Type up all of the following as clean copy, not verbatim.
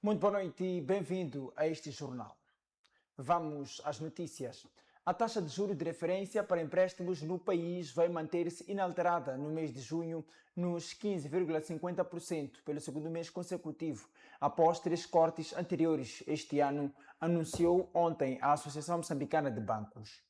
Muito boa noite e bem-vindo a este jornal. Vamos às notícias. A taxa de juros de referência para empréstimos no país vai manter-se inalterada no mês de junho nos 15,50% pelo segundo mês consecutivo, após 3 cortes anteriores este ano, anunciou ontem a Associação Moçambicana de Bancos.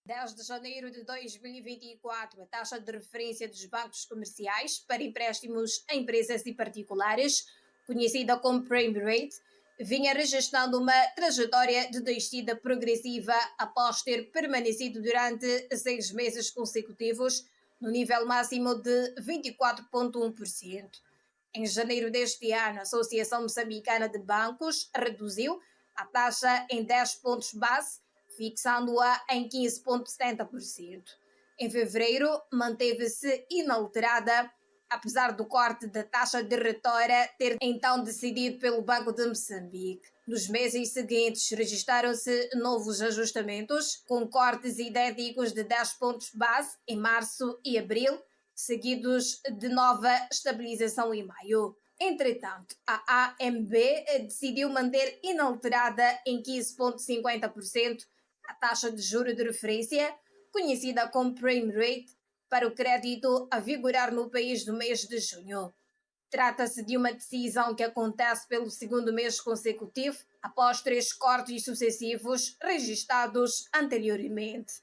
Desde janeiro de 2024, a taxa de referência dos bancos comerciais para empréstimos a empresas e particulares, conhecida como Prime Rate, vinha registrando uma trajetória de descida progressiva após ter permanecido durante 6 meses consecutivos no nível máximo de 24,1%. Em janeiro deste ano, a Associação Moçambicana de Bancos reduziu a taxa em 10 pontos base, fixando-a em 15,70%. Em fevereiro, manteve-se inalterada, apesar do corte da taxa diretora ter então decidido pelo Banco de Moçambique. Nos meses seguintes, registaram-se novos ajustamentos, com cortes idênticos de 10 pontos base em março e abril, seguidos de nova estabilização em maio. Entretanto, a AMB decidiu manter inalterada em 15,50% a taxa de juro de referência, conhecida como Prime Rate, para o crédito a vigorar no país no mês de junho. Trata-se de uma decisão que acontece pelo segundo mês consecutivo, após 3 cortes sucessivos registados anteriormente.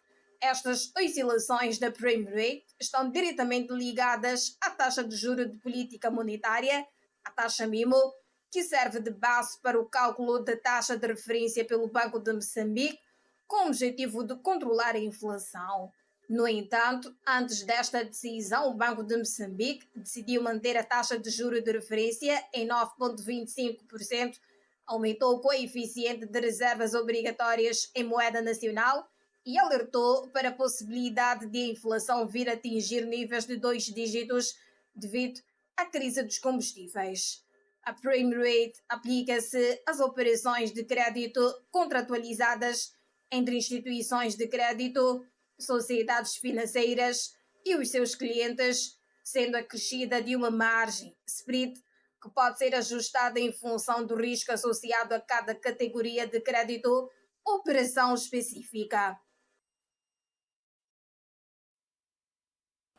Estas oscilações da Prime Rate estão diretamente ligadas à taxa de juro de política monetária, a taxa MIMO, que serve de base para o cálculo da taxa de referência pelo Banco de Moçambique, com o objetivo de controlar a inflação. No entanto, antes desta decisão, o Banco de Moçambique decidiu manter a taxa de juro de referência em 9,25%, aumentou o coeficiente de reservas obrigatórias em moeda nacional e alertou para a possibilidade de a inflação vir a atingir níveis de 2 dígitos devido à crise dos combustíveis. A Prime Rate aplica-se às operações de crédito contratualizadas entre instituições de crédito, sociedades financeiras e os seus clientes, sendo acrescida de uma margem, spread, que pode ser ajustada em função do risco associado a cada categoria de crédito ou operação específica.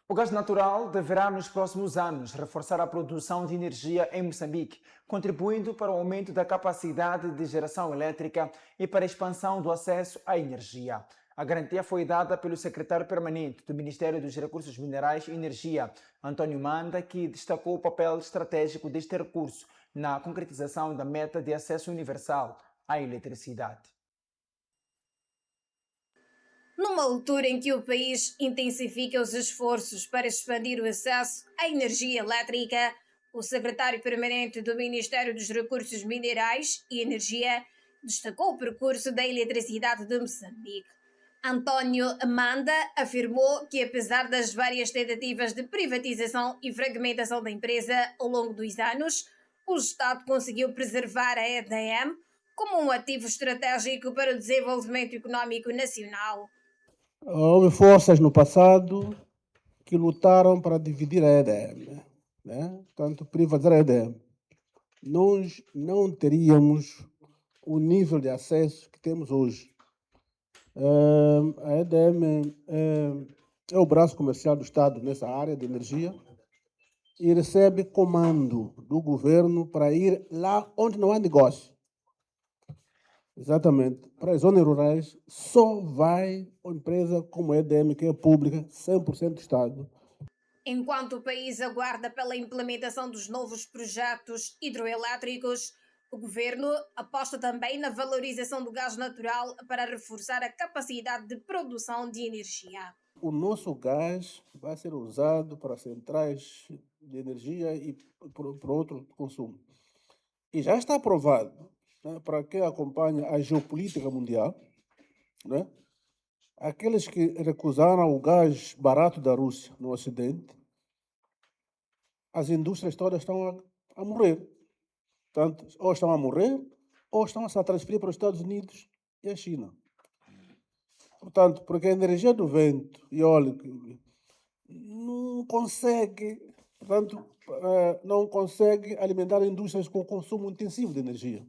O gás natural deverá, nos próximos anos, reforçar a produção de energia em Moçambique, contribuindo para o aumento da capacidade de geração elétrica e para a expansão do acesso à energia. A garantia foi dada pelo secretário permanente do Ministério dos Recursos Minerais e Energia, Antônio Manda, que destacou o papel estratégico deste recurso na concretização da meta de acesso universal à eletricidade. Numa altura em que o país intensifica os esforços para expandir o acesso à energia elétrica, o secretário permanente do Ministério dos Recursos Minerais e Energia destacou o percurso da eletricidade de Moçambique. António Amanda afirmou que, apesar das várias tentativas de privatização e fragmentação da empresa ao longo dos anos, o Estado conseguiu preservar a EDM como um ativo estratégico para o desenvolvimento econômico nacional. Houve forças no passado que lutaram para dividir a EDM, né? Portanto, privatizar a EDM. Nós não teríamos o nível de acesso que temos hoje. A EDM é o braço comercial do Estado nessa área de energia e recebe comando do governo para ir lá onde não há negócio. Exatamente. Para as zonas rurais, só vai uma empresa como a EDM, que é pública, 100% do Estado. Enquanto o país aguarda pela implementação dos novos projetos hidroelétricos, o governo aposta também na valorização do gás natural para reforçar a capacidade de produção de energia. O nosso gás vai ser usado para centrais de energia e para outro consumo. E já está aprovado, né, para quem acompanha a geopolítica mundial, né, aqueles que recusaram o gás barato da Rússia no Ocidente, as indústrias todas estão a morrer. Portanto, ou estão a morrer, ou estão a se transferir para os Estados Unidos e a China. Portanto, porque a energia do vento e eólico não consegue, portanto, não consegue alimentar indústrias com consumo intensivo de energia.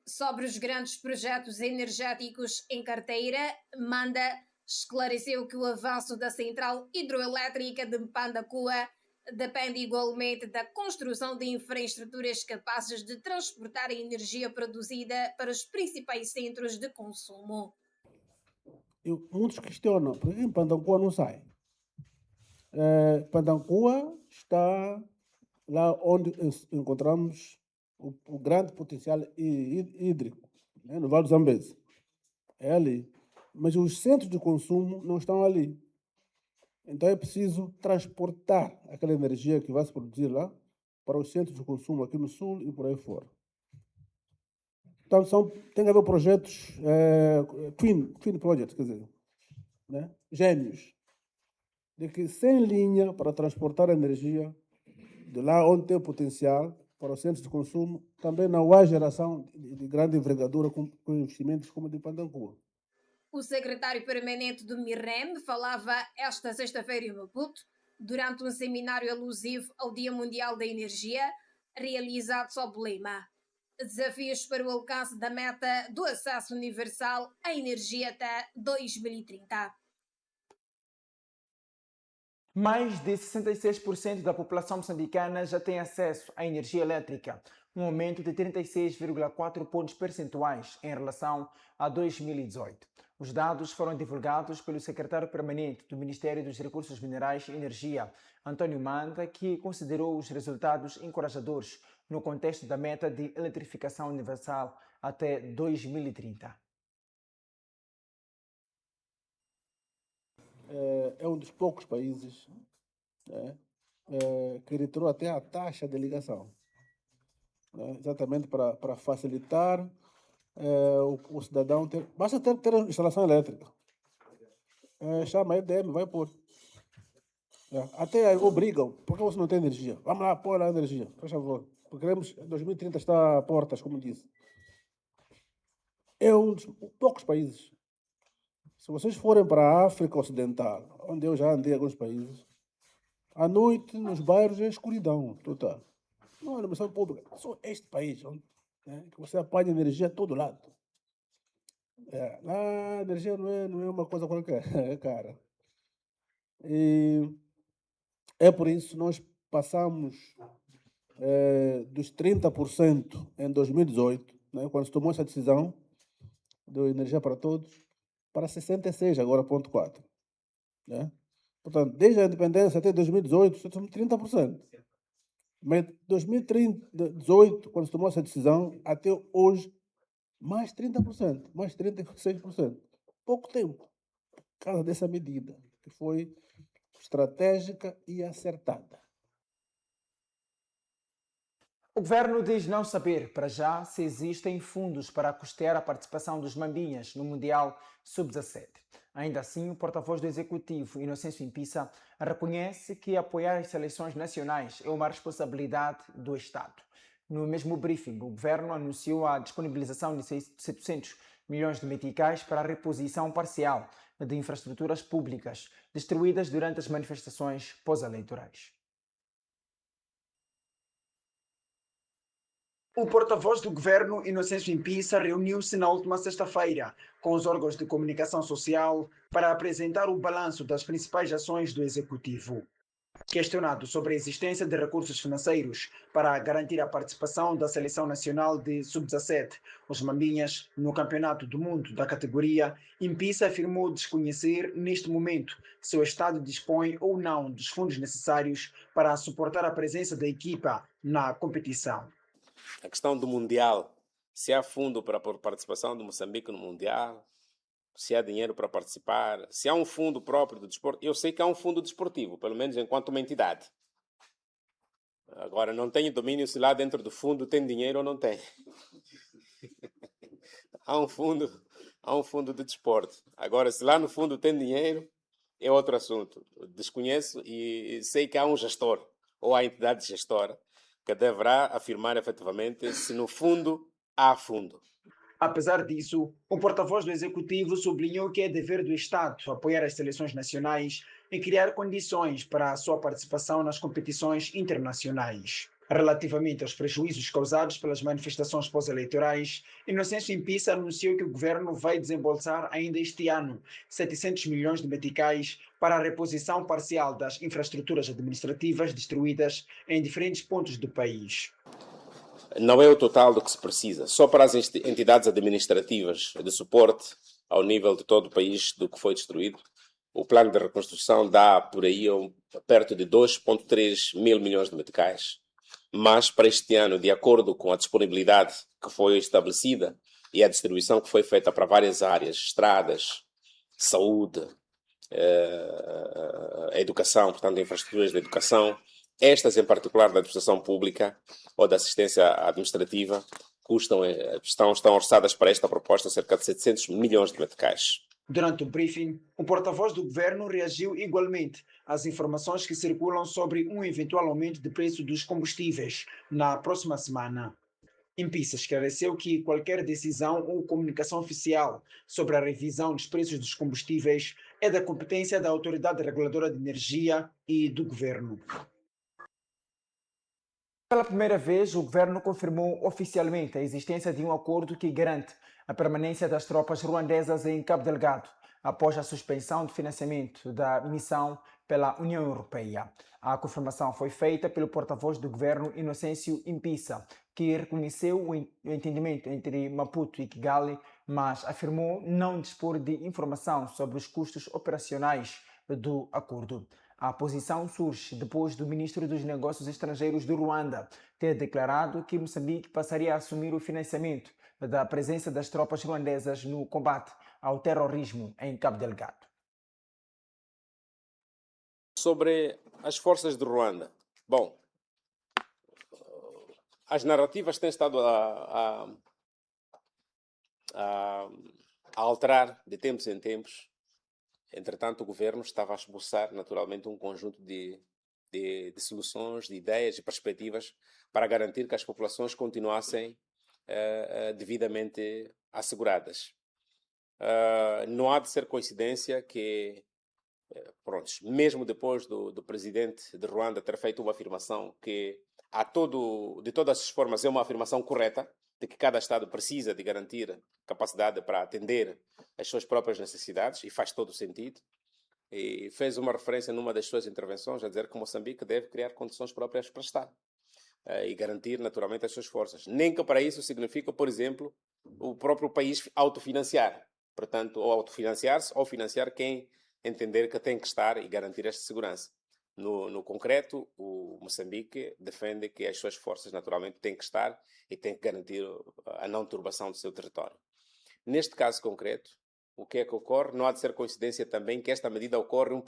Sobre os grandes projetos energéticos em carteira, Manda esclareceu que o avanço da central hidroelétrica de Pandacua depende igualmente da construção de infraestruturas capazes de transportar a energia produzida para os principais centros de consumo. E muitos questionam, por que em Pandancua não sai? Pandancua está lá onde encontramos o grande potencial hídrico, né, no Vale do Zambeze. É ali. Mas os centros de consumo não estão ali. Então é preciso transportar aquela energia que vai se produzir lá para os centros de consumo aqui no sul e por aí fora. Então tem que haver projetos, twin projects, quer dizer, né, gêmeos, de que sem linha para transportar energia de lá onde tem o potencial para os centros de consumo, também não há geração de grande envergadura com investimentos como o de Pandancua. O secretário permanente do MIREM falava esta sexta-feira em Maputo, durante um seminário alusivo ao Dia Mundial da Energia, realizado sob o lema Desafios para o alcance da meta do acesso universal à energia até 2030. Mais de 66% da população moçambicana já tem acesso à energia elétrica, um aumento de 36,4 pontos percentuais em relação a 2018. Os dados foram divulgados pelo secretário permanente do Ministério dos Recursos Minerais e Energia, António Manda, que considerou os resultados encorajadores no contexto da meta de eletrificação universal até 2030. É um dos poucos países, né, que retirou até a taxa de ligação, né, exatamente para facilitar o cidadão ter. Basta ter instalação elétrica. Chama a EDM, vai pôr. Até aí obrigam, porque você não tem energia. Vamos lá, pôr a energia, por favor. Porque queremos, 2030 está a portas, como disse. É um dos poucos países. Se vocês forem para a África Ocidental, onde eu já andei em alguns países, à noite nos bairros é escuridão total. Não é iluminação pública. Só este país, onde, né, que você apanha energia a todo lado. Lá a energia não é uma coisa qualquer, é cara. E é por isso que nós passamos dos 30% em 2018, né, quando se tomou essa decisão de energia para todos, para 66 agora, ponto 4. Né? Portanto, desde a independência até 2018, só somos 30%. Mas 2018, quando se tomou essa decisão, até hoje, mais 30%, mais 36%. Pouco tempo, por causa dessa medida, que foi estratégica e acertada. O governo diz não saber, para já, se existem fundos para custear a participação dos Mambinhas no Mundial Sub-17. Ainda assim, o porta-voz do Executivo, Inocêncio Impissa, reconhece que apoiar as seleções nacionais é uma responsabilidade do Estado. No mesmo briefing, o governo anunciou a disponibilização de 700 milhões de meticais para a reposição parcial de infraestruturas públicas destruídas durante as manifestações pós-eleitorais. O porta-voz do governo, Inocêncio Impissa, reuniu-se na última sexta-feira com os órgãos de comunicação social para apresentar o balanço das principais ações do Executivo. Questionado sobre a existência de recursos financeiros para garantir a participação da Seleção Nacional de Sub-17, os Mambinhas, no Campeonato do Mundo da categoria, Impissa afirmou desconhecer, neste momento, se o Estado dispõe ou não dos fundos necessários para suportar a presença da equipa na competição. A questão do Mundial, se há fundo para a participação de Moçambique no Mundial, se há dinheiro para participar, se há um fundo próprio do desporto. Eu sei que há um fundo desportivo, pelo menos enquanto uma entidade. Agora, não tenho domínio se lá dentro do fundo tem dinheiro ou não tem. Há um fundo de desporto. Agora, se lá no fundo tem dinheiro, é outro assunto. Desconheço e sei que há um gestor, ou a entidade gestora, que deverá afirmar efetivamente se no fundo há fundo. Apesar disso, o porta-voz do Executivo sublinhou que é dever do Estado apoiar as seleções nacionais e criar condições para a sua participação nas competições internacionais. Relativamente aos prejuízos causados pelas manifestações pós-eleitorais, Inocêncio Impissa anunciou que o governo vai desembolsar ainda este ano 700 milhões de meticais para a reposição parcial das infraestruturas administrativas destruídas em diferentes pontos do país. Não é o total do que se precisa. Só para as entidades administrativas de suporte ao nível de todo o país do que foi destruído, o plano de reconstrução dá por aí perto de 2,3 mil milhões de meticais. Mas para este ano, de acordo com a disponibilidade que foi estabelecida e a distribuição que foi feita para várias áreas, estradas, saúde, a educação, portanto, infraestruturas de educação, estas em particular da administração pública ou da assistência administrativa, estão orçadas para esta proposta cerca de 700 milhões de meticais. Durante o briefing, o porta-voz do governo reagiu igualmente às informações que circulam sobre um eventual aumento de preço dos combustíveis na próxima semana. Impissa esclareceu que qualquer decisão ou comunicação oficial sobre a revisão dos preços dos combustíveis é da competência da Autoridade Reguladora de Energia e do governo. Pela primeira vez, o governo confirmou oficialmente a existência de um acordo que garante a permanência das tropas ruandesas em Cabo Delgado, após a suspensão de financiamento da missão pela União Europeia. A confirmação foi feita pelo porta-voz do governo Inocêncio Impissa, que reconheceu o entendimento entre Maputo e Kigali, mas afirmou não dispor de informação sobre os custos operacionais do acordo. A posição surge depois do ministro dos Negócios Estrangeiros do Ruanda ter declarado que Moçambique passaria a assumir o financiamento da presença das tropas ruandesas no combate ao terrorismo em Cabo Delgado. Sobre as forças de Ruanda, bom, as narrativas têm estado a alterar de tempos em tempos. Entretanto, o governo estava a esboçar naturalmente um conjunto de soluções, de ideias e perspectivas para garantir que as populações continuassem devidamente asseguradas. Não há de ser coincidência que, mesmo depois do presidente de Ruanda ter feito uma afirmação que, de todas as formas, é uma afirmação correta, de que cada Estado precisa de garantir capacidade para atender as suas próprias necessidades, e faz todo o sentido, e fez uma referência numa das suas intervenções a dizer que Moçambique deve criar condições próprias para estar e garantir naturalmente as suas forças. Nem que para isso significa, por exemplo, o próprio país autofinanciar. Portanto, ou autofinanciar-se ou financiar quem entender que tem que estar e garantir esta segurança. No concreto, o Moçambique defende que as suas forças naturalmente têm que estar e têm que garantir a não turbação do seu território. Neste caso concreto, o que é que ocorre? Não há de ser coincidência também que esta medida ocorre um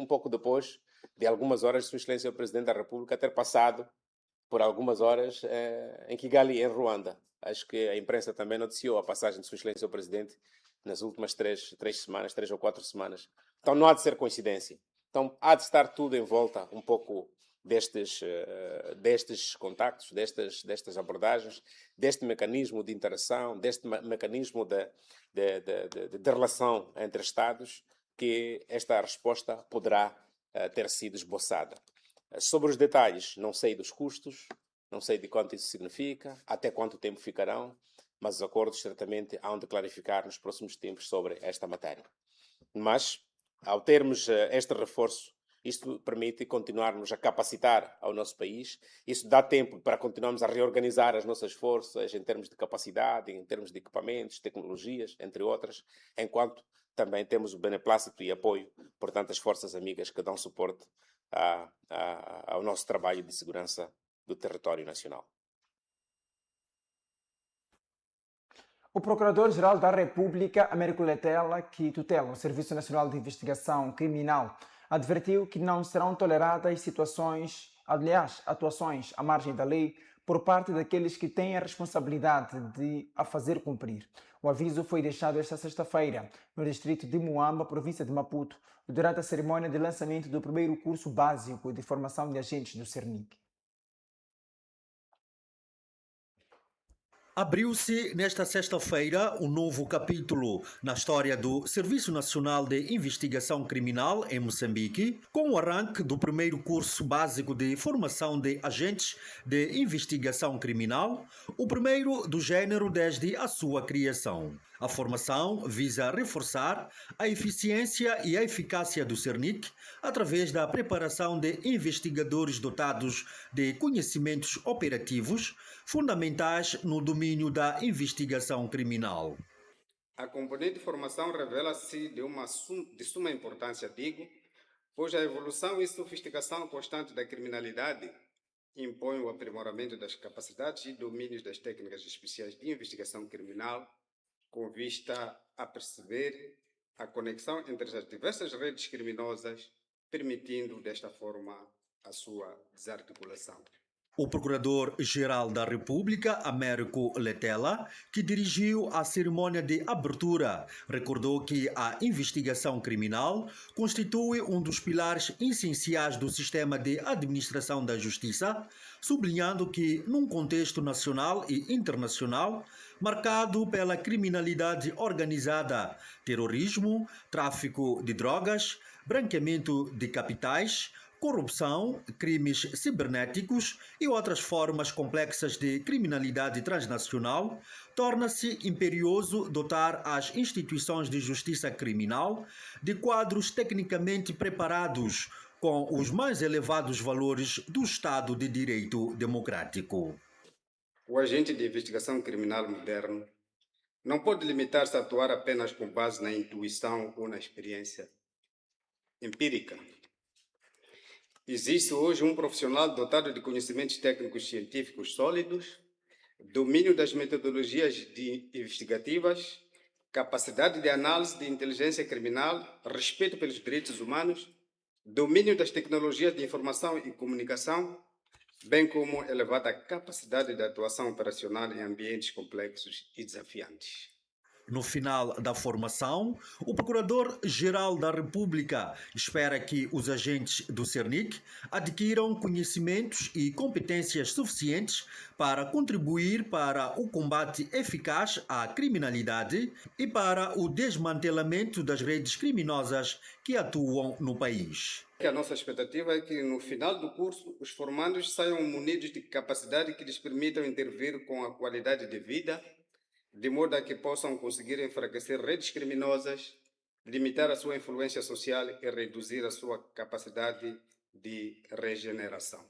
pouco depois de algumas horas de Sua Excelência o Presidente da República ter passado por algumas horas em Kigali, em Ruanda. Acho que a imprensa também noticiou a passagem de Sua Excelência o Presidente nas últimas 3 ou 4 semanas. Então não há de ser coincidência. Então há de estar tudo em volta um pouco destes contactos, destas abordagens, deste mecanismo de interação, deste mecanismo de relação entre Estados, que esta resposta poderá ter sido esboçada. Sobre os detalhes, não sei dos custos, não sei de quanto isso significa, até quanto tempo ficarão, mas os acordos certamente hão de clarificar nos próximos tempos sobre esta matéria. Mas, ao termos este reforço, isto permite continuarmos a capacitar ao nosso país. Isso dá tempo para continuarmos a reorganizar as nossas forças em termos de capacidade, em termos de equipamentos, tecnologias, entre outras, enquanto também temos o beneplácito e apoio por tantas forças amigas que dão suporte ao nosso trabalho de segurança do território nacional. O Procurador-Geral da República, Américo Letela, que tutela o Serviço Nacional de Investigação Criminal, advertiu que não serão toleradas atuações à margem da lei por parte daqueles que têm a responsabilidade de a fazer cumprir. O aviso foi deixado esta sexta-feira, no distrito de Muamba, província de Maputo, durante a cerimônia de lançamento do primeiro curso básico de formação de agentes do CERNIC. Abriu-se nesta sexta-feira um novo capítulo na história do Serviço Nacional de Investigação Criminal em Moçambique, com o arranque do primeiro curso básico de formação de agentes de investigação criminal, o primeiro do género desde a sua criação. A formação visa reforçar a eficiência e a eficácia do CERNIC através da preparação de investigadores dotados de conhecimentos operativos fundamentais no domínio da investigação criminal. A componente de formação revela-se de suma importância, pois a evolução e sofisticação constante da criminalidade impõe o aprimoramento das capacidades e domínios das técnicas especiais de investigação criminal, com vista a perceber a conexão entre as diversas redes criminosas, permitindo desta forma a sua desarticulação. O Procurador-Geral da República, Américo Letela, que dirigiu a cerimônia de abertura, recordou que a investigação criminal constitui um dos pilares essenciais do sistema de administração da justiça, sublinhando que, num contexto nacional e internacional, marcado pela criminalidade organizada, terrorismo, tráfico de drogas, branqueamento de capitais, corrupção, crimes cibernéticos e outras formas complexas de criminalidade transnacional, torna-se imperioso dotar as instituições de justiça criminal de quadros tecnicamente preparados com os mais elevados valores do Estado de Direito democrático. O agente de investigação criminal moderno não pode limitar-se a atuar apenas com base na intuição ou na experiência empírica. Existe hoje um profissional dotado de conhecimentos técnicos científicos sólidos, domínio das metodologias investigativas, capacidade de análise de inteligência criminal, respeito pelos direitos humanos, domínio das tecnologias de informação e comunicação, bem como elevada capacidade de atuação operacional em ambientes complexos e desafiantes. No final da formação, o Procurador-Geral da República espera que os agentes do CERNIC adquiram conhecimentos e competências suficientes para contribuir para o combate eficaz à criminalidade e para o desmantelamento das redes criminosas que atuam no país. A nossa expectativa é que, no final do curso, os formandos saiam munidos de capacidade que lhes permitam intervir com a qualidade de vida, de modo a que possam conseguir enfraquecer redes criminosas, limitar a sua influência social e reduzir a sua capacidade de regeneração.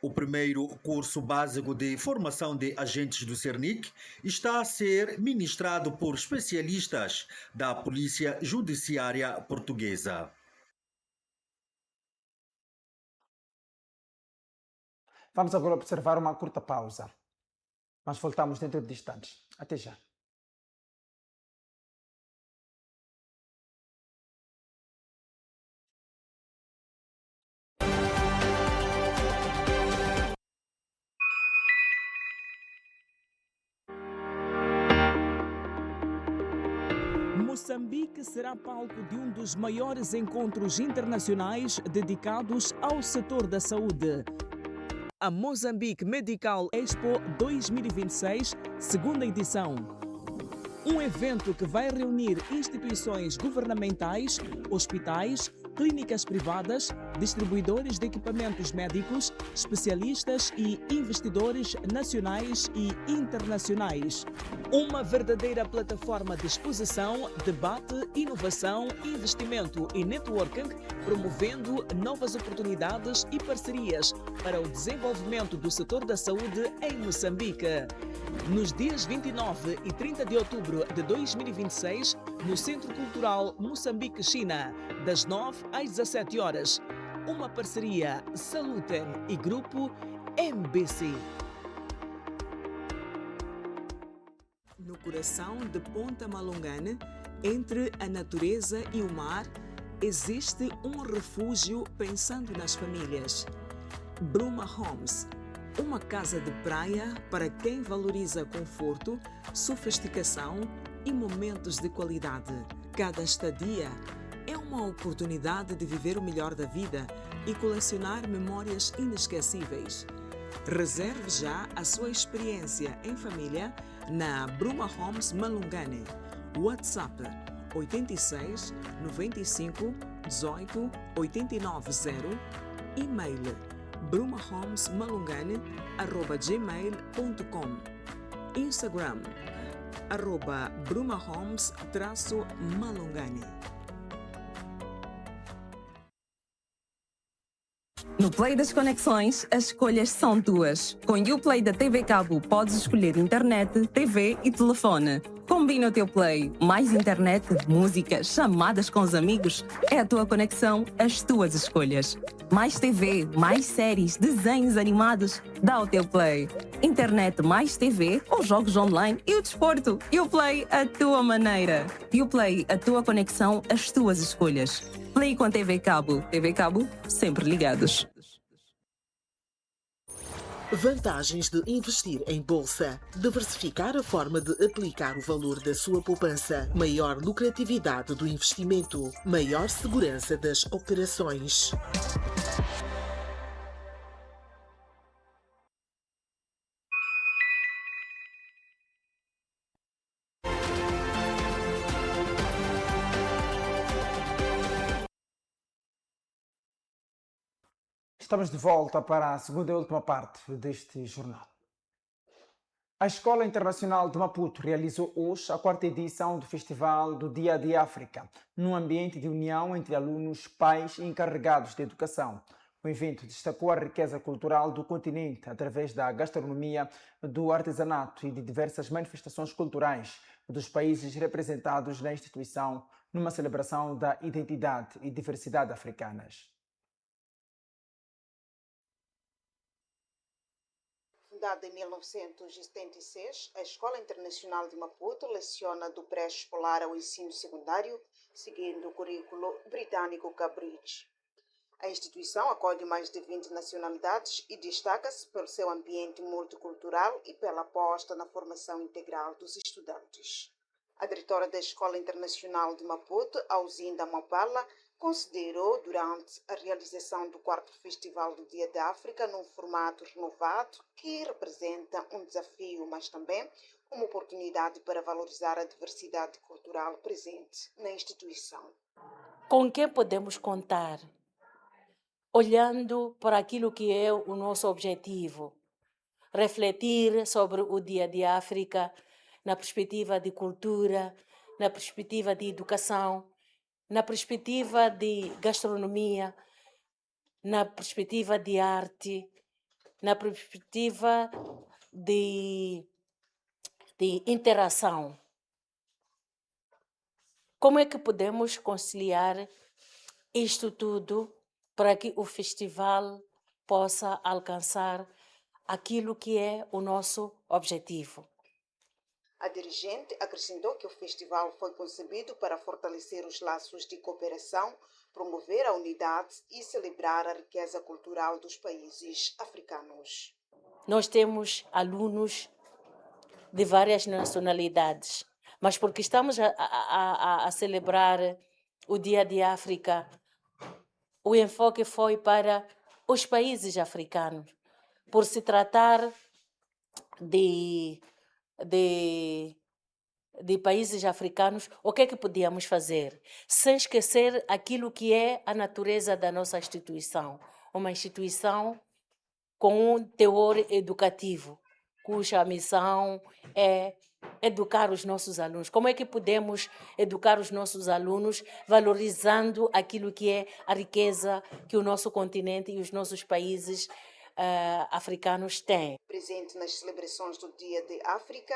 O primeiro curso básico de formação de agentes do CERNIC está a ser ministrado por especialistas da Polícia Judiciária Portuguesa. Vamos agora observar uma curta pausa, mas voltamos dentro de instantes. Até já. Moçambique será palco de um dos maiores encontros internacionais dedicados ao setor da saúde. A Mozambique Medical Expo 2026, segunda edição. Um evento que vai reunir instituições governamentais, hospitais, clínicas privadas, distribuidores de equipamentos médicos, especialistas e investidores nacionais e internacionais. Uma verdadeira plataforma de exposição, debate, inovação, investimento e networking, promovendo novas oportunidades e parcerias para o desenvolvimento do setor da saúde em Moçambique. Nos dias 29 e 30 de outubro de 2026, no Centro Cultural Moçambique-China, das 9 às 17 horas. Uma parceria Saluten e Grupo MBC. No coração de Ponta Malongane, entre a natureza e o mar, existe um refúgio pensando nas famílias. Bruma Homes. Uma casa de praia para quem valoriza conforto, sofisticação e momentos de qualidade. Cada estadia é uma oportunidade de viver o melhor da vida e colecionar memórias inesquecíveis. Reserve já a sua experiência em família na Bruma Homes Malungane. WhatsApp 86 95 18 890. E-mail brumahomesmalungane@gmail.com. Instagram @brumahomes_malungane. No Play das Conexões, as escolhas são tuas. Com o Play da TV Cabo, podes escolher internet, TV e telefone. Combina o teu Play. Mais internet, música, chamadas com os amigos. É a tua conexão, as tuas escolhas. Mais TV, mais séries, desenhos animados. Dá o teu Play. Internet mais TV ou jogos online e o desporto. E o Play a tua maneira. E o Play, a tua conexão, as tuas escolhas. Play com TV Cabo. TV Cabo, sempre ligados. Vantagens de investir em bolsa. Diversificar a forma de aplicar o valor da sua poupança. Maior lucratividade do investimento. Maior segurança das operações. Estamos de volta para a segunda e última parte deste jornal. A Escola Internacional de Maputo realizou hoje a quarta edição do Festival do Dia de África, num ambiente de união entre alunos, pais e encarregados de educação. O evento destacou a riqueza cultural do continente através da gastronomia, do artesanato e de diversas manifestações culturais dos países representados na instituição, numa celebração da identidade e diversidade africanas. Fundada em 1976, a Escola Internacional de Maputo leciona do pré-escolar ao ensino secundário, seguindo o currículo britânico Cambridge. A instituição acolhe mais de 20 nacionalidades e destaca-se pelo seu ambiente multicultural e pela aposta na formação integral dos estudantes. A diretora da Escola Internacional de Maputo, Auzinda Mapala, considerou durante a realização do quarto Festival do Dia da África num formato renovado que representa um desafio, mas também uma oportunidade para valorizar a diversidade cultural presente na instituição. Com quem podemos contar? Olhando para aquilo que é o nosso objetivo, refletir sobre o Dia de África na perspectiva de cultura, na perspectiva de educação, na perspectiva de gastronomia, na perspectiva de arte, na perspectiva de interação. Como é que podemos conciliar isto tudo para que o festival possa alcançar aquilo que é o nosso objetivo? A dirigente acrescentou que o festival foi concebido para fortalecer os laços de cooperação, promover a unidade e celebrar a riqueza cultural dos países africanos. Nós temos alunos de várias nacionalidades, mas porque estamos a celebrar o Dia de África, o enfoque foi para os países africanos, por se tratar de países africanos. O que é que podíamos fazer? Sem esquecer aquilo que é a natureza da nossa instituição. Uma instituição com um teor educativo, cuja missão é educar os nossos alunos. Como é que podemos educar os nossos alunos valorizando aquilo que é a riqueza que o nosso continente e os nossos países africanos têm? Presente nas celebrações do Dia de África,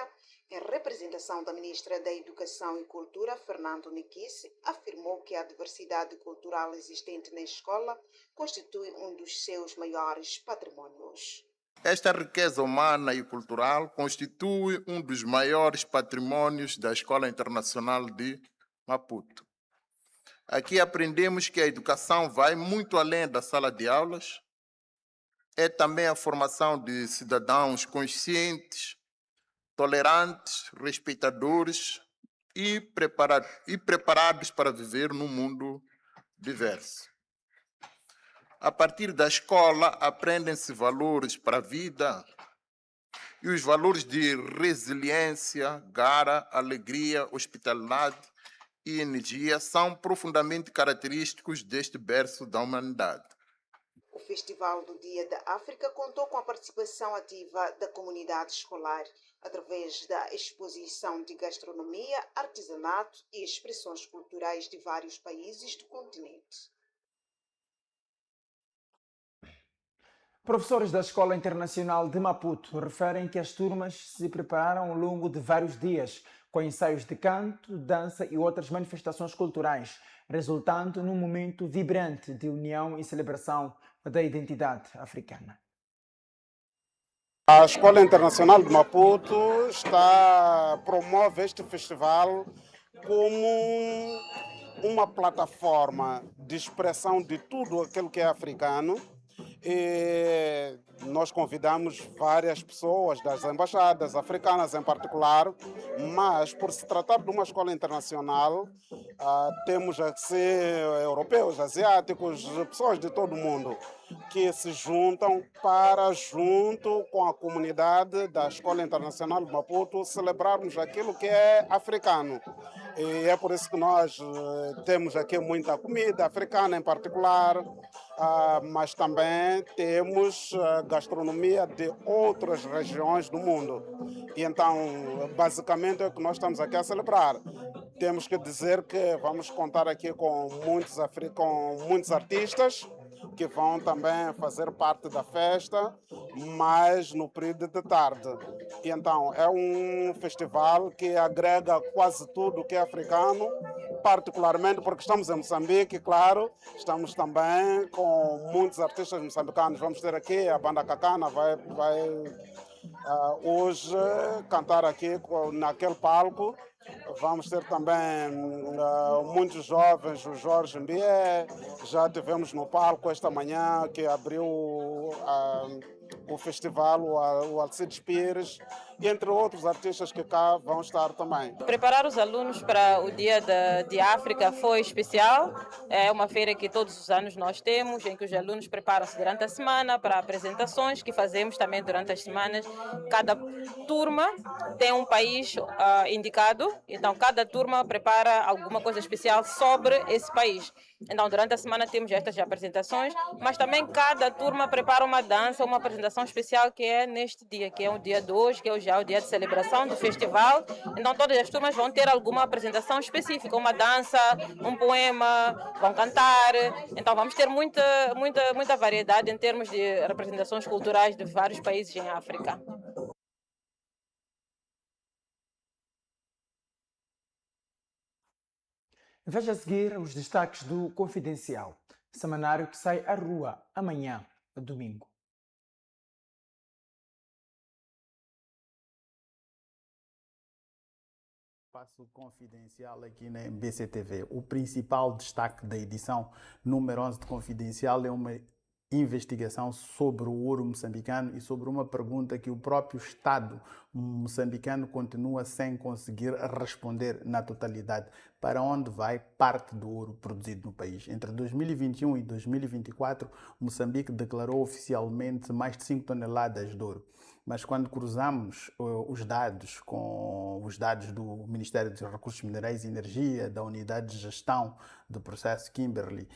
em representação da Ministra da Educação e Cultura, Fernando Nikisi, afirmou que a diversidade cultural existente na escola constitui um dos seus maiores patrimônios. Esta riqueza humana e cultural constitui um dos maiores patrimônios da Escola Internacional de Maputo. Aqui aprendemos que a educação vai muito além da sala de aulas, é também a formação de cidadãos conscientes, tolerantes, respeitadores e preparados para viver num mundo diverso. A partir da escola, aprendem-se valores para a vida e os valores de resiliência, garra, alegria, hospitalidade e energia são profundamente característicos deste berço da humanidade. O Festival do Dia da África contou com a participação ativa da comunidade escolar, através da exposição de gastronomia, artesanato e expressões culturais de vários países do continente. Professores da Escola Internacional de Maputo referem que as turmas se prepararam ao longo de vários dias, com ensaios de canto, dança e outras manifestações culturais, resultando num momento vibrante de união e celebração da identidade africana. A Escola Internacional de Maputo promove este festival como uma plataforma de expressão de tudo aquilo que é africano. E nós convidamos várias pessoas das embaixadas africanas em particular, mas por se tratar de uma escola internacional, temos assim, europeus, asiáticos, pessoas de todo o mundo que se juntam para, junto com a comunidade da Escola Internacional de Maputo, celebrarmos aquilo que é africano. E é por isso que nós temos aqui muita comida africana em particular, mas também temos gastronomia de outras regiões do mundo. E então, basicamente, é o que nós estamos aqui a celebrar. Temos que dizer que vamos contar aqui com muitos artistas que vão também fazer parte da festa, mas no período de tarde. E então, é um festival que agrega quase tudo que é africano, particularmente porque estamos em Moçambique, claro, estamos também com muitos artistas moçambicanos. Vamos ter aqui a banda Cacana, vai hoje cantar aqui naquele palco. Vamos ter também muitos jovens, o Jorge Mbié, já tivemos no palco esta manhã, que abriu o festival, o Alcides Pires, e entre outros artistas que cá vão estar também. Preparar os alunos para o Dia de África foi especial. É uma feira que todos os anos nós temos, em que os alunos preparam-se durante a semana para apresentações que fazemos também durante as semanas. Cada turma tem um país indicado, então cada turma prepara alguma coisa especial sobre esse país. Então, durante a semana temos estas apresentações, mas também cada turma prepara uma dança, uma apresentação especial que é neste dia, que é o dia de hoje, que é já o dia de celebração do festival. Então, todas as turmas vão ter alguma apresentação específica, uma dança, um poema, vão cantar. Então, vamos ter muita variedade em termos de representações culturais de vários países em África. Veja a seguir os destaques do Confidencial, semanário que sai à rua amanhã, domingo. Espaço Confidencial aqui na BCTV. O principal destaque da edição número 11 de Confidencial é uma investigação sobre o ouro moçambicano e sobre uma pergunta que o próprio Estado moçambicano continua sem conseguir responder na totalidade. Para onde vai parte do ouro produzido no país? Entre 2021 e 2024, Moçambique declarou oficialmente mais de 5 toneladas de ouro. Mas quando cruzamos os dados com os dados do Ministério dos Recursos Minerais e Energia, da Unidade de Gestão do Processo Kimberley,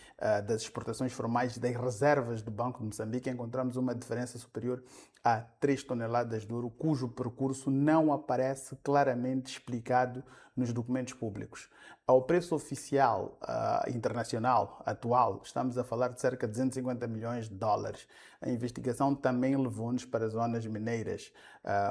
das exportações formais e das reservas do Banco de Moçambique, encontramos uma diferença superior a 3 toneladas de ouro, cujo percurso não aparece claramente explicado nos documentos públicos. Ao preço oficial internacional atual, estamos a falar de cerca de 250 milhões de dólares. A investigação também levou-nos para zonas mineiras,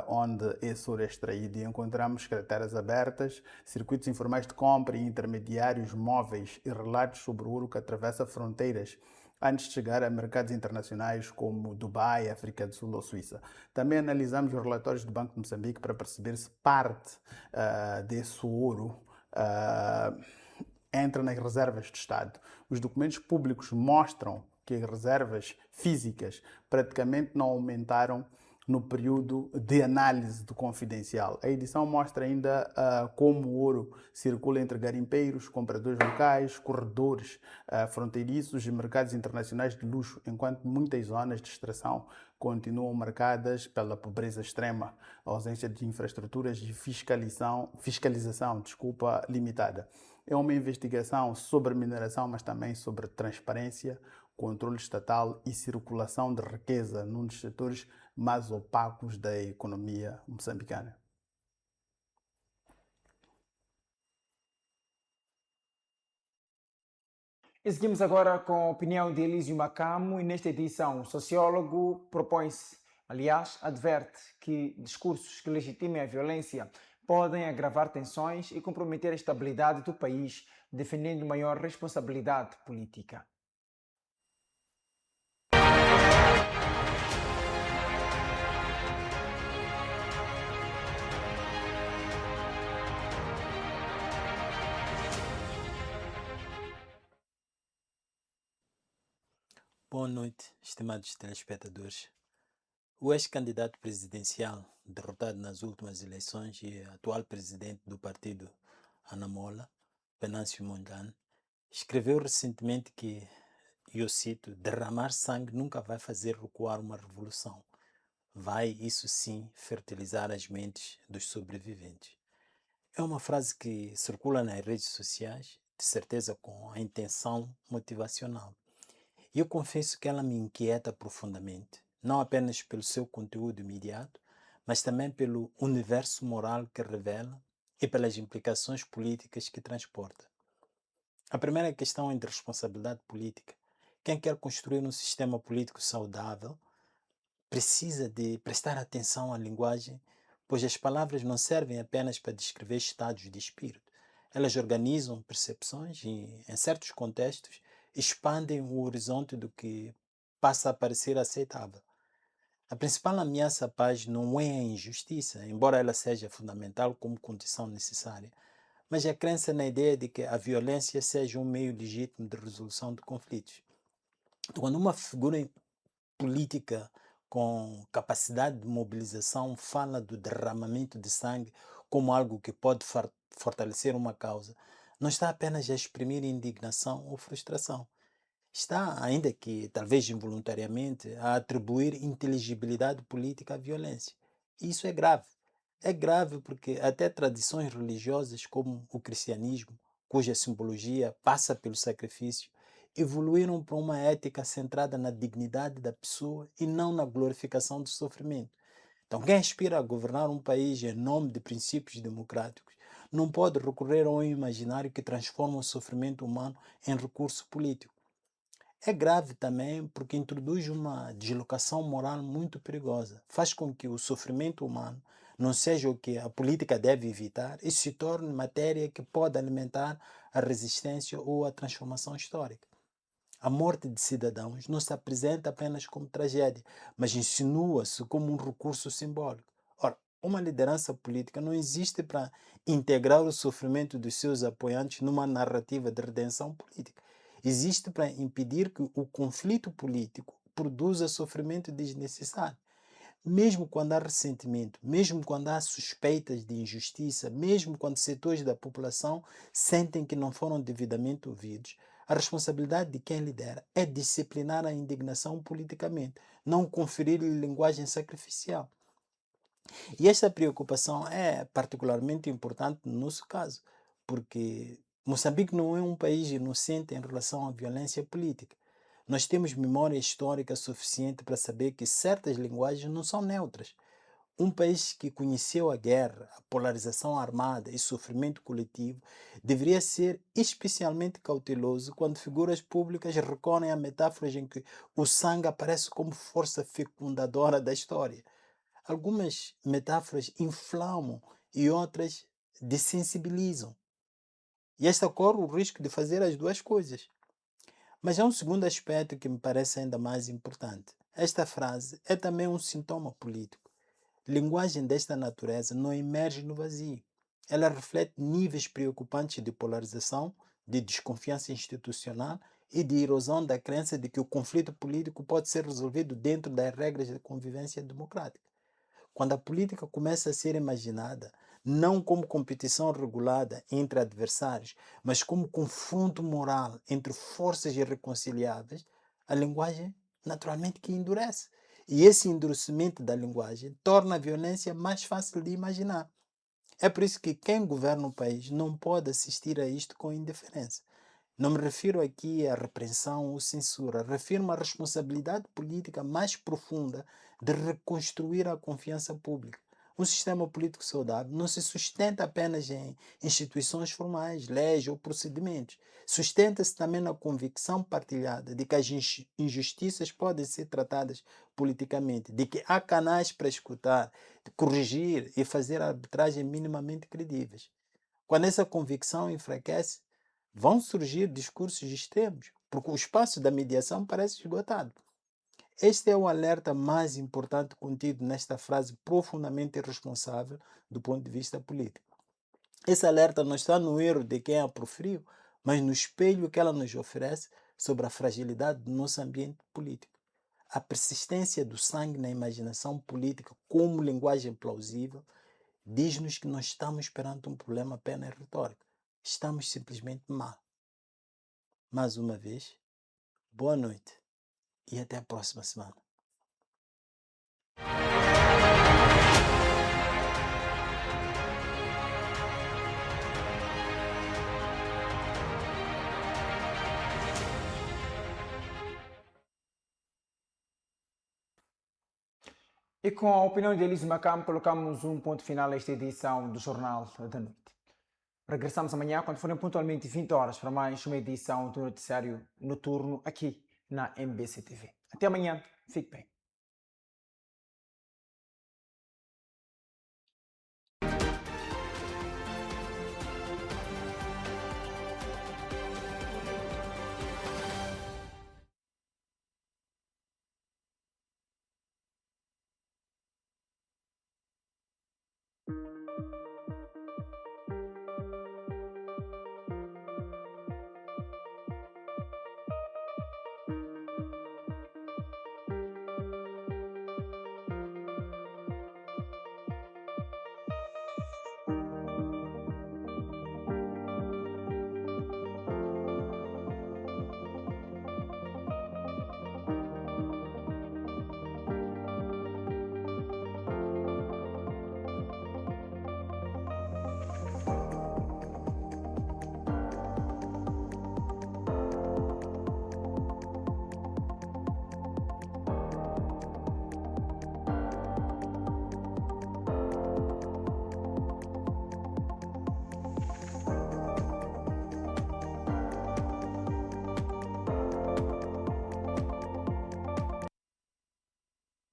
onde esse ouro é extraído, e encontramos crateras abertas, circuitos informais de compra e intermediários móveis e relatos sobre o ouro que atravessa fronteiras antes de chegar a mercados internacionais como Dubai, África do Sul ou Suíça. Também analisamos os relatórios do Banco de Moçambique para perceber se parte desse ouro entra nas reservas do Estado. Os documentos públicos mostram que as reservas físicas praticamente não aumentaram no período de análise do confidencial. A edição mostra ainda como o ouro circula entre garimpeiros, compradores locais, corredores fronteiriços e mercados internacionais de luxo, enquanto muitas zonas de extração continuam marcadas pela pobreza extrema, a ausência de infraestruturas e fiscalização limitada. É uma investigação sobre mineração, mas também sobre transparência, controle estatal e circulação de riqueza num dos setores mais opacos da economia moçambicana. E seguimos agora com a opinião de Elísio Macamo, e nesta edição o sociólogo adverte que discursos que legitimem a violência podem agravar tensões e comprometer a estabilidade do país, defendendo maior responsabilidade política. Boa noite, estimados telespectadores. O ex-candidato presidencial, derrotado nas últimas eleições, e atual presidente do partido Anamola, Venâncio Mondlane, escreveu recentemente que, e eu cito, derramar sangue nunca vai fazer recuar uma revolução. Vai, isso sim, fertilizar as mentes dos sobreviventes. É uma frase que circula nas redes sociais, de certeza com a intenção motivacional. E eu confesso que ela me inquieta profundamente, não apenas pelo seu conteúdo imediato, mas também pelo universo moral que revela e pelas implicações políticas que transporta. A primeira questão é de responsabilidade política. Quem quer construir um sistema político saudável precisa de prestar atenção à linguagem, pois as palavras não servem apenas para descrever estados de espírito. Elas organizam percepções e, em certos contextos, expandem o horizonte do que passa a parecer aceitável. A principal ameaça à paz não é a injustiça, embora ela seja fundamental como condição necessária, mas a crença na ideia de que a violência seja um meio legítimo de resolução de conflitos. Quando uma figura política com capacidade de mobilização fala do derramamento de sangue como algo que pode fortalecer uma causa, não está apenas a exprimir indignação ou frustração. Está, ainda que talvez involuntariamente, a atribuir inteligibilidade política à violência. E isso é grave. É grave porque até tradições religiosas como o cristianismo, cuja simbologia passa pelo sacrifício, evoluíram para uma ética centrada na dignidade da pessoa e não na glorificação do sofrimento. Então, quem aspira a governar um país em nome de princípios democráticos não pode recorrer a um imaginário que transforma o sofrimento humano em recurso político. É grave também porque introduz uma deslocação moral muito perigosa. Faz com que o sofrimento humano não seja o que a política deve evitar e se torne matéria que pode alimentar a resistência ou a transformação histórica. A morte de cidadãos não se apresenta apenas como tragédia, mas insinua-se como um recurso simbólico. Ora, uma liderança política não existe para integrar o sofrimento dos seus apoiantes numa narrativa de redenção política. Existe para impedir que o conflito político produza sofrimento desnecessário. Mesmo quando há ressentimento, mesmo quando há suspeitas de injustiça, mesmo quando setores da população sentem que não foram devidamente ouvidos, a responsabilidade de quem lidera é disciplinar a indignação politicamente, não conferir-lhe linguagem sacrificial. E esta preocupação é particularmente importante no nosso caso, porque Moçambique não é um país inocente em relação à violência política. Nós temos memória histórica suficiente para saber que certas linguagens não são neutras. Um país que conheceu a guerra, a polarização armada e sofrimento coletivo deveria ser especialmente cauteloso quando figuras públicas recorrem a metáforas em que o sangue aparece como força fecundadora da história. Algumas metáforas inflamam e outras dessensibilizam. E esta corre o risco de fazer as duas coisas. Mas há um segundo aspecto que me parece ainda mais importante. Esta frase é também um sintoma político. Linguagem desta natureza não emerge no vazio. Ela reflete níveis preocupantes de polarização, de desconfiança institucional e de erosão da crença de que o conflito político pode ser resolvido dentro das regras da convivência democrática. Quando a política começa a ser imaginada não como competição regulada entre adversários, mas como confronto moral entre forças irreconciliáveis, a linguagem naturalmente que endurece. E esse endurecimento da linguagem torna a violência mais fácil de imaginar. É por isso que quem governa o país não pode assistir a isto com indiferença. Não me refiro aqui à repreensão ou censura, refiro-me à responsabilidade política mais profunda de reconstruir a confiança pública. Um sistema político saudável não se sustenta apenas em instituições formais, leis ou procedimentos. Sustenta-se também na convicção partilhada de que as injustiças podem ser tratadas politicamente, de que há canais para escutar, de corrigir e fazer arbitragem minimamente credíveis. Quando essa convicção enfraquece, vão surgir discursos extremos, porque o espaço da mediação parece esgotado. Este é o alerta mais importante contido nesta frase profundamente irresponsável do ponto de vista político. Esse alerta não está no erro de quem a proferiu, mas no espelho que ela nos oferece sobre a fragilidade do nosso ambiente político. A persistência do sangue na imaginação política como linguagem plausível diz-nos que não estamos perante um problema apenas retórico. Estamos simplesmente mal. Mais uma vez, boa noite e até a próxima semana. E com a opinião de Elise Macam, colocamos um ponto final a esta edição do Jornal da Noite. Regressamos amanhã, quando forem pontualmente 20 horas, para mais uma edição do Noticiário Noturno aqui na MBC TV. Até amanhã, fique bem.